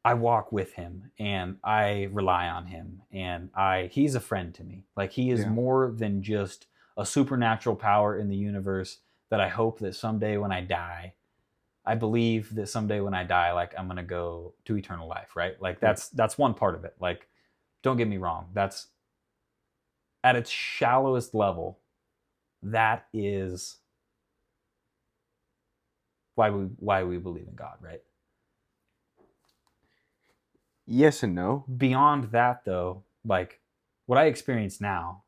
I walk with him and I rely on him, and he's a friend to me. Like he is more than just a supernatural power in the universe that I hope that someday when I die, I believe that someday when I die, like I'm going to go to eternal life, right? Like that's one part of it. Like, don't get me wrong. That's at its shallowest level. That is why we believe in God, right? Yes and no. Beyond that, though, like what I experience now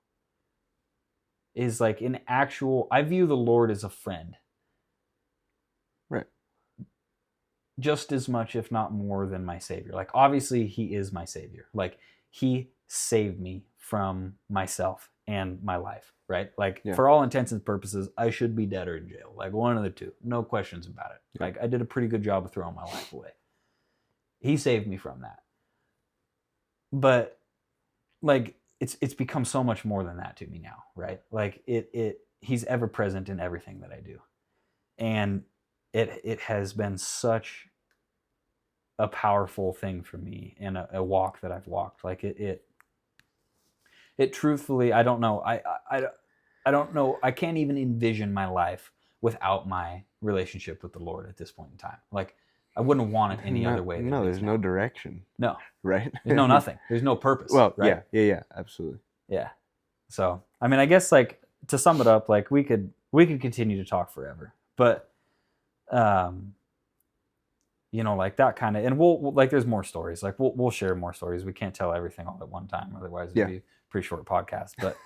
is like I view the Lord as a friend. Right. Just as much, if not more, than my Savior. Like, obviously, He is my Savior. Like, He saved me from myself and my life, right? Like, for all intents and purposes, I should be dead or in jail. Like, one of the two. No questions about it. Yeah. Like, I did a pretty good job of throwing my life away. He saved me from that. But, like, it's become so much more than that to me now, right? Like, He's ever present in everything that I do. And it has been such a powerful thing for me in a walk that I've walked. Like it truthfully, I don't know. I don't know. I can't even envision my life without my relationship with the Lord at this point in time. Like, I wouldn't want it any other way. No, there's no direction. No. Right? There's no nothing. There's no purpose. Well, right? Yeah, absolutely. Yeah. So, I mean, I guess, like, to sum it up, like, we could continue to talk forever, but you know, like that kind of, and we'll like, there's more stories. Like, we'll share more stories. We can't tell everything all at one time, otherwise it'd be a pretty short podcast. But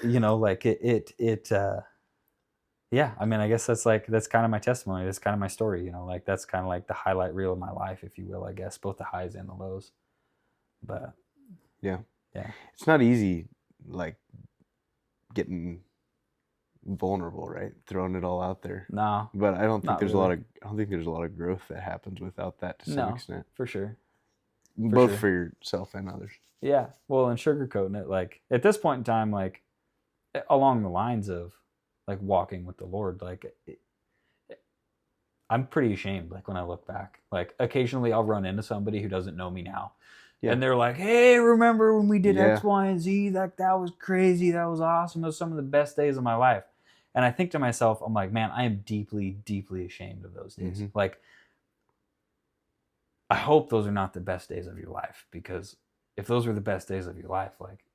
you know, like yeah. I mean, I guess that's kind of my testimony. That's kind of my story. You know, like that's kind of like the highlight reel of my life, if you will. I guess both the highs and the lows. But yeah, it's not easy, like getting vulnerable, right? Throwing it all out there. No, but I don't think there's really. I don't think there's a lot of growth that happens without that to some extent. For sure. Both for yourself and others. Yeah. Well, and sugarcoating it, like at this point in time, like along the lines of like walking with the Lord, like I'm pretty ashamed. Like when I look back, like occasionally I'll run into somebody who doesn't know me now. Yeah. And they're like, hey, remember when we did X, Y, and Z? Like, that was crazy. That was awesome. Those were some of the best days of my life. And I think to myself, I'm like, man, I am deeply, deeply ashamed of those days. Mm-hmm. Like, I hope those are not the best days of your life, because if those were the best days of your life, like,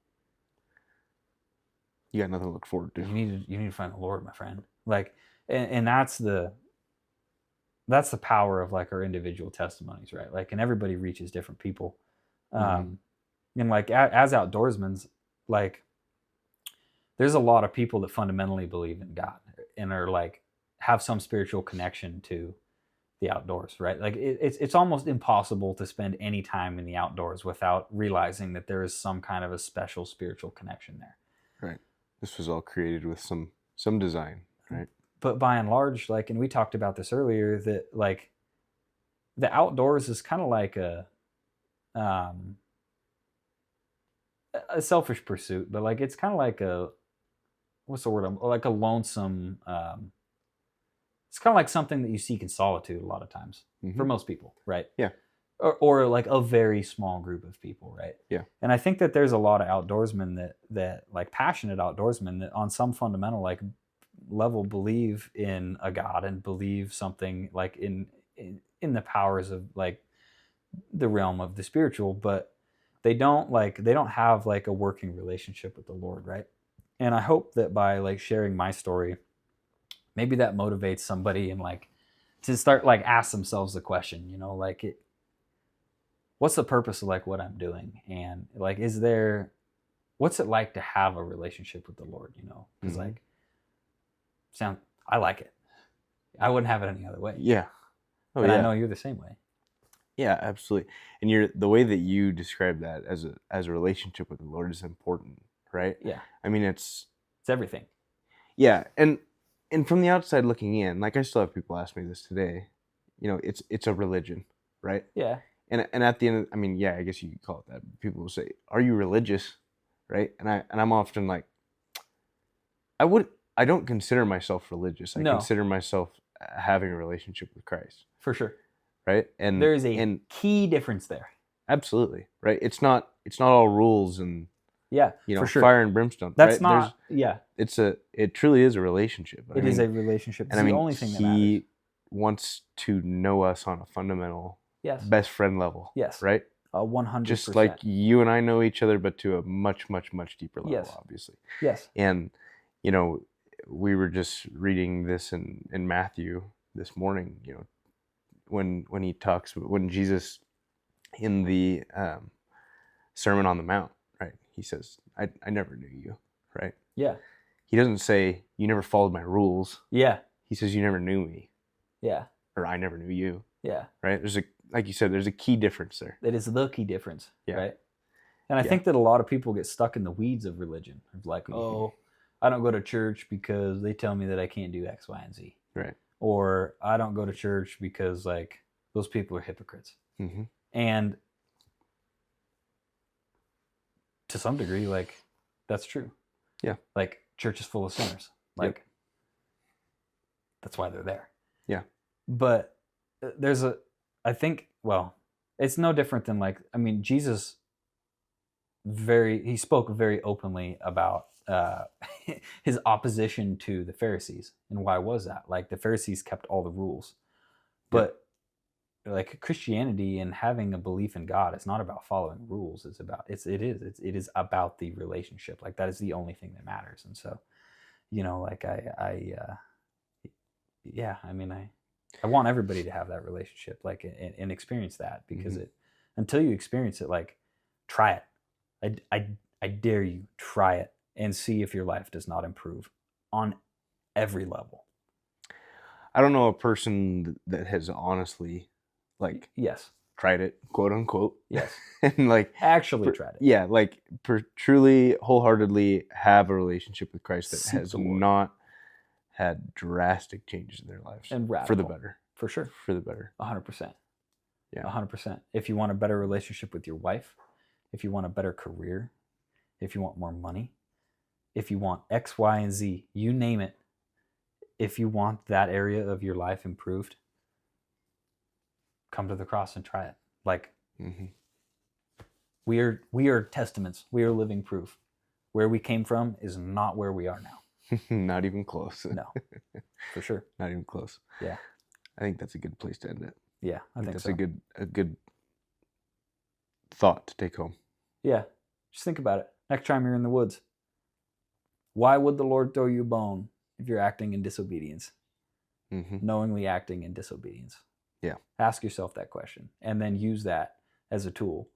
you got nothing to look forward to. You need to find the Lord, my friend. Like, and that's the power of like our individual testimonies, right? Like, and everybody reaches different people. Mm-hmm. And like as outdoorsmen, like there's a lot of people that fundamentally believe in God and are like have some spiritual connection to the outdoors, right? Like it's almost impossible to spend any time in the outdoors without realizing that there is some kind of a special spiritual connection there. Right. This was all created with some design, right? But by and large, like, and we talked about this earlier, that like the outdoors is kind of like a selfish pursuit, but like it's kind of like a, what's the word? Like a lonesome. It's kind of like something that you seek in solitude a lot of times, mm-hmm. for most people, right? Yeah. Or like a very small group of people, right? Yeah. And I think that there's a lot of outdoorsmen that like passionate outdoorsmen that on some fundamental like level believe in a God and believe something like in the powers of like the realm of the spiritual, but they don't have like a working relationship with the Lord, right? And I hope that by like sharing my story, maybe that motivates somebody and like to start like ask themselves the question, you know, like what's the purpose of like what I'm doing? And like, what's it like to have a relationship with the Lord, you know? Because mm-hmm. like, I like it. I wouldn't have it any other way. Yeah. Oh, and yeah. I know you're the same way. Yeah, absolutely. And the way that you describe that as a relationship with the Lord is important, right? Yeah. I mean, it's everything. Yeah, and from the outside looking in, like I still have people ask me this today, you know, it's a religion, right? Yeah. And at the end, I mean, yeah, I guess you could call it that. People will say, "Are you religious?" Right? And I'm often like, I don't consider myself religious. I consider myself having a relationship with Christ. For sure. Right? And there is a key difference there. Absolutely. Right? It's not all rules and yeah, you know, for sure. fire and brimstone. That's right? not It truly is a relationship. It is a relationship. It's the only thing that matters. He wants to know us on a fundamental best friend level. Yes. Right? 100%. Just like you and I know each other, but to a much, much, much deeper level, obviously. Yes. And, you know, we were just reading this in Matthew this morning, you know, when Jesus in the Sermon on the Mount, right? He says, I never knew you, right? Yeah. He doesn't say, you never followed my rules. Yeah. He says, you never knew me. Yeah. Or I never knew you. Yeah. Right? Like you said, there's a key difference there. That is the key difference, Yeah. right? And I think that a lot of people get stuck in the weeds of religion. Of like, oh, I don't go to church because they tell me that I can't do X, Y, and Z. Right. Or I don't go to church because like those people are hypocrites. Mm-hmm. And to some degree, like that's true. Yeah. Like church is full of sinners. Like that's why they're there. Yeah. But I think, well, it's no different than like, I mean, Jesus he spoke very openly about his opposition to the Pharisees. And why was that? Like the Pharisees kept all the rules. But like Christianity and having a belief in God is not about following rules. It is about the relationship. Like that is the only thing that matters. And so, like I want everybody to have that relationship, like, and experience that, because until you experience it, like, try it. I dare you, try it and see if your life does not improve on every level. I don't know a person that has honestly, like, tried it, quote unquote. Yes. And like actually tried it. Yeah, like truly, wholeheartedly have a relationship with Christ that has not had drastic changes in their lives, and radical, for the better, for sure, for the better. 100%. Yeah, 100%. If you want a better relationship with your wife, if you want a better career, if you want more money, if you want X, Y, and Z, you name it. If you want that area of your life improved, come to the cross and try it. Like, we are testaments. We are living proof. Where we came from is not where we are now. Not even close. No, for sure. Not even close. Yeah, I think that's a good place to end it. Yeah, I think that's so. a good thought to take home. Yeah, just think about it. Next time you're in the woods, why would the Lord throw you a bone if you're acting in disobedience? Knowingly acting in disobedience. Yeah. Ask yourself that question, and then use that as a tool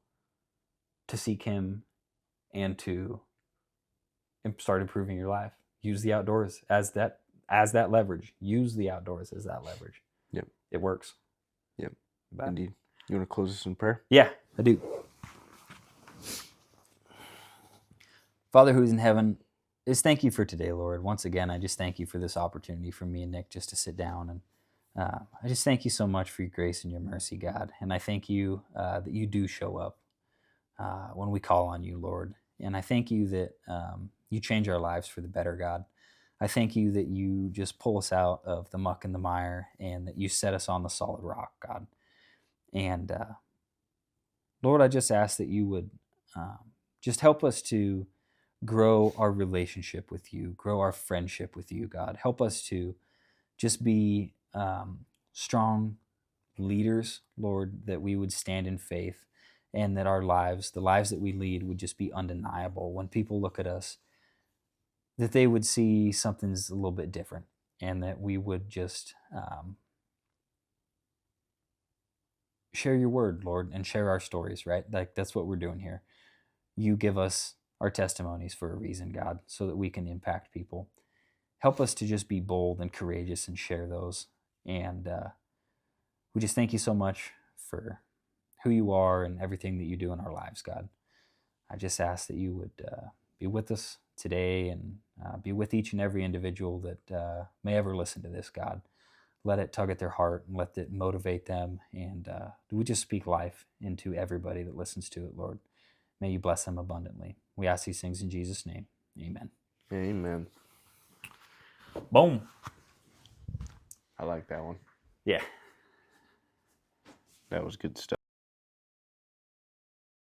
to seek Him and to start improving your life. Use the outdoors as that leverage. Use the outdoors as that leverage. Yep. It works. Yep. Indeed. You want to close us in prayer? Yeah, I do. Father who's in heaven, just thank you for today, Lord. Once again, I just thank you for this opportunity for me and Nick just to sit down. And I just thank you so much for your grace and your mercy, God. And I thank you that you do show up when we call on you, Lord. And I thank you that you change our lives for the better, God. I thank you that you just pull us out of the muck and the mire, and that you set us on the solid rock, God. And Lord, I just ask that you would just help us to grow our relationship with you, grow our friendship with you, God. Help us to just be strong leaders, Lord, that we would stand in faith, and that our lives, the lives that we lead, would just be undeniable. When people look at us, that they would see something's a little bit different, and that we would just share your word, Lord, and share our stories, right? Like, that's what we're doing here. You give us our testimonies for a reason, God, so that we can impact people. Help us to just be bold and courageous and share those. And we just thank you so much for who you are and everything that you do in our lives, God. I just ask that you would be with us today, and be with each and every individual that may ever listen to this, God. Let it tug at their heart and let it motivate them. And we just speak life into everybody that listens to it, Lord. May you bless them abundantly. We ask these things in Jesus' name. Amen. Amen. Boom. I like that one. Yeah. That was good stuff.